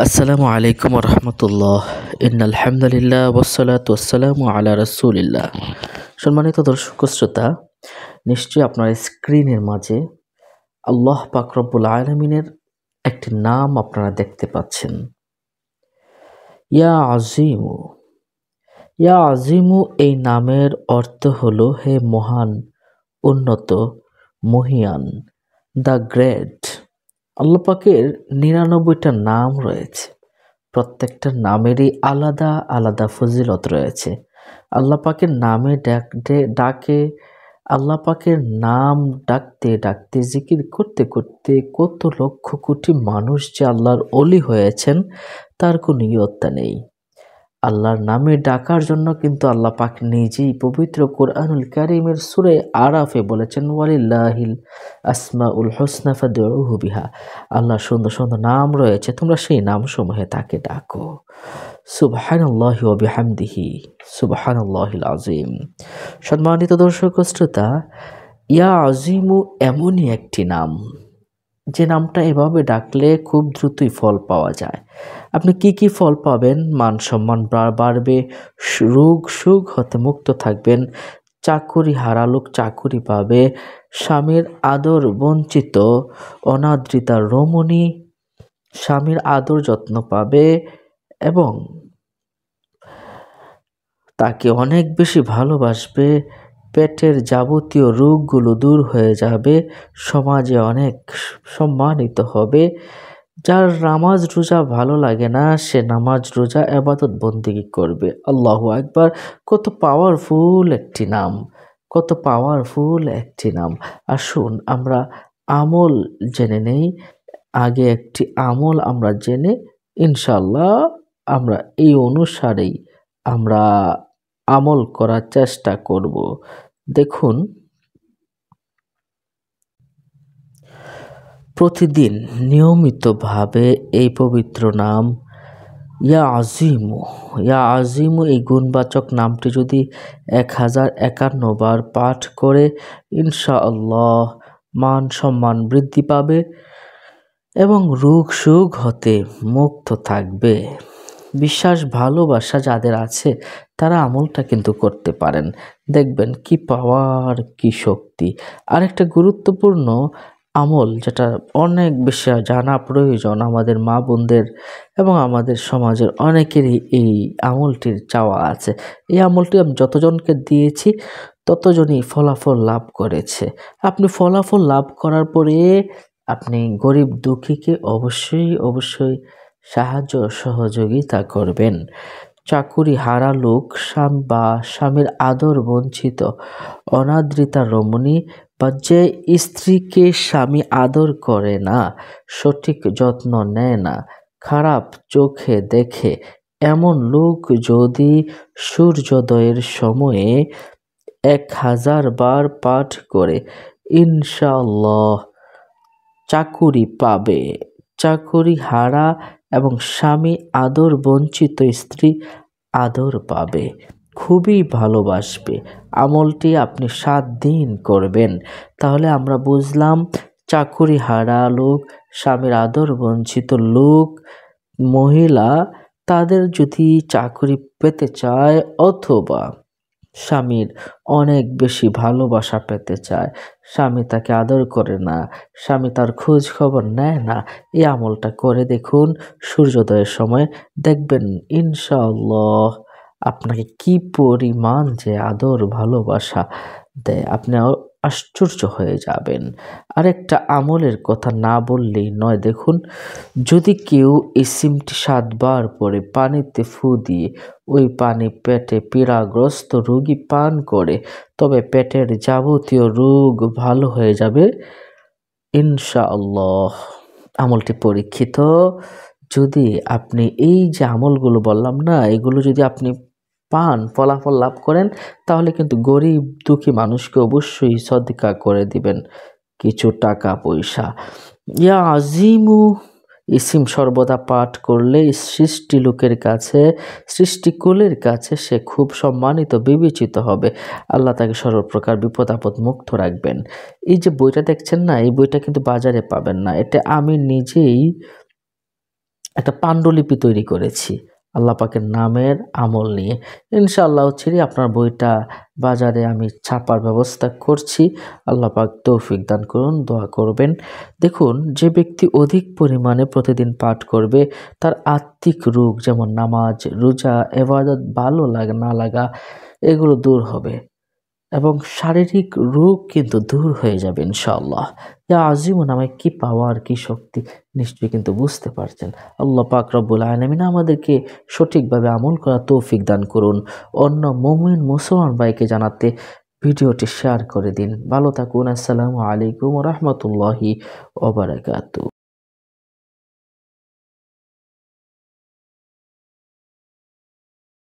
আসসালামু আলাইকুম রহমতুল্লাহ। আলহামদুলিল্লাহ ওয়াসসালাতু ওয়াসসালামু আলা রাসূলিল্লাহ। সম্মানিত দর্শক শ্রোতা, নিশ্চয়ই আপনার স্ক্রিনের মাঝে আল্লাহ পাক রব্বুল আলামিনের একটি নাম আপনারা দেখতে পাচ্ছেন, ইয়া আজিমু। ইয়া আজিমু এই নামের অর্থ হলো হে মহান, উন্নত, মহিয়ান, দ্য গ্রেট। আল্লাহ পাকের ৯৯টা নাম রয়েছে। প্রত্যেকটা নামেরই আলাদা আলাদা ফজিলত রয়েছে। আল্লাহ পাকের নামে ডাকে আল্লাহ পাকের নাম ডাকতে ডাকতে জিকির করতে করতে কত লক্ষ কোটি মানুষ যে আল্লাহর অলি হয়েছেন তার কোনো ইয়ত্তা নেই। আল্লাহর নামে ডাকার জন্য কিন্তু আল্লাহ পাক নিজেই পবিত্র কোরআনুল কারীমের সূরা আরাফে বলেছেন, ওয়ালিল্লাহিল আসমাউল হুসনা ফাদউহু বিহা। আল্লাহর সুন্দর সুন্দর নাম রয়েছে, তোমরা সেই নামসমূহে তাকে ডাকো। সুবহানাল্লাহি ওয়া বিহামদিহি, সুবহানাল্লাহিল আযীম। সম্মানিত দর্শক ও শ্রোতা, ইয়া আজিমু এমনই একটি নাম যে নামটা এভাবে ডাকলে খুব দ্রুতই ফল পাওয়া যায়। আপনি কি কি ফল পাবেন? মান সম্মান বাড়বে, রোগ সুখ হতে মুক্ত থাকবেন, চাকুরি হারা লোক চাকুরি পাবে, স্বামীর আদর বঞ্চিত অনাদৃতা রমণী স্বামীর আদর যত্ন পাবে এবং তাকে অনেক বেশি ভালোবাসবে, পেটের যাবতীয় রোগগুলো দূর হয়ে যাবে, সমাজে অনেক সম্মানিত হবে। যার নামাজ রোজা ভালো লাগে না সে নামাজ রোজা ইবাদত বন্দেগী করবে। আল্লাহু আকবার! কত পাওয়ারফুল একটি নাম, কত পাওয়ারফুল একটি নাম। আসুন আমরা আমল জেনে নেই। আগে একটি আমল আমরা জেনে ইনশাআল্লাহ আমরা এই অনুসারেই আমরা আমল করার চেষ্টা করব। দেখুন, প্রতিদিন নিয়মিতভাবে এই পবিত্র নাম ইয়া আজিমু, ইয়া আজিমু এই গুণবাচক নামটি যদি 1051 বার পাঠ করে ইনশাআল্লাহ মান সম্মান বৃদ্ধি পাবে এবং রোগ সুখ হতে মুক্ত থাকবে। বিশ্বাস ভালোবাসা যাদের আছে তারা আমলটা কিন্তু করতে পারেন, দেখবেন কি পাওয়ার, কি শক্তি। আরেকটা গুরুত্বপূর্ণ আমল যেটা অনেক বেশি জানা প্রয়োজন আমাদের মা বোনদের এবং আমাদের সমাজের অনেকেরই এই আমলটির চাওয়া আছে। এই আমলটি আমি যতজনকে দিয়েছি ততজনই ফলাফল লাভ করেছে। আপনি ফলাফল লাভ করার পরে আপনি গরিব দুঃখীকে অবশ্যই সাহায্য সহযোগিতা করবেন। চাকুরি হারা লোক বা স্বামীর আদর বঞ্চিত অনাদৃতা রমণী বা যে স্ত্রীকে স্বামী আদর করে না, সঠিক যত্ন নেয় না, খারাপ চোখে দেখে, এমন লোক যদি সূর্যোদয়ের সময়ে 1000 বার পাঠ করে ইনশাআল্লাহ চাকুরি পাবে। চাকুরি হারা এবং স্বামী আদর বঞ্চিত স্ত্রী আদর পাবে, খুবই ভালোবাসবে। আমলটি আপনি 7 দিন করবেন। তাহলে আমরা বুঝলাম, চাকুরি হারা লোক, স্বামীর আদর বঞ্চিত লোক, মহিলা তাদের যদি চাকুরি পেতে চায় অথবা স্বামীর অনেক বেশি ভালোবাসা পেতে চায়, স্বামী তাকে আদর করে না, স্বামী তার খোঁজ খবর নেয় না, এই আমলটা করে দেখুন সূর্যোদয়ের সময়, দেখবেন ইনশাআল্লাহ আপনাকে কি পরিমাণ যে আদর ভালোবাসা দেয়, আপনি আশ্চর্য হয়ে যাবেন। আরেকটা আমলের কথা না বললেই নয়। দেখুন, যদি কেউ এই সিমটি 7 বার পরে পানিতে ফু দিয়ে ওই পানি পেটে পীড়াগ্রস্ত রোগী পান করে, তবে পেটের যাবতীয় রোগ ভালো হয়ে যাবে ইনশাআল্লাহ। আমলটি পরীক্ষিত। যদি আপনি এই যে আমলগুলো বললাম না, এগুলো যদি আপনি পান, ফলাফল লাভ করেন, তাহলে কিন্তু গরিব দুঃখী মানুষকে অবশ্যই সদকা করে দিবেন কিছু টাকা পয়সা। ইয়া আজিমু ইসিম সর্বদা পাঠ করলে সৃষ্টি লোকের কাছে, সৃষ্টিকুলের কাছে সে খুব সম্মানিত বিবেচিত হবে। আল্লাহ তাকে সর্বপ্রকার বিপদ আপদ মুক্ত রাখবেন। এই যে বইটা দেখছেন না, এই বইটা কিন্তু বাজারে পাবেন না। এটা আমি নিজেই একটা পাণ্ডুলিপি তৈরি করেছি আল্লাহ পাকের নামের আমল নিয়ে। ইনশাআল্লাহ ছেড়ে আপনার বইটা বাজারে আমি ছাপার ব্যবস্থা করছি। আল্লাহ পাক তৌফিক দান করুন, দোয়া করবেন। দেখুন, যে ব্যক্তি অধিক পরিমাণে প্রতিদিন পাঠ করবে তার আত্মিক রোগ যেমন নামাজ, রোজা, ইবাদত ভালো না লাগা এগুলো দূর হবে এবং শারীরিক রোগ কিন্তু দূর হয়ে যাবে ইনশাআল্লাহ। ইয়া আজিমু নামে কি পাওয়ার, কি শক্তি নিশ্চয়ই কিন্তু বুঝতে পারছেন। আল্লাহ পাক রব্বুল আলামিন আমাদেরকে সঠিকভাবে আমল করার তৌফিক দান করুন। অন্য মুমিন মুসলমান ভাইকে জানাতে ভিডিওটি শেয়ার করে দিন। ভালো থাকুন। আসসালামু আলাইকুম ওয়া রাহমাতুল্লাহি ওয়া বারাকাতুহু।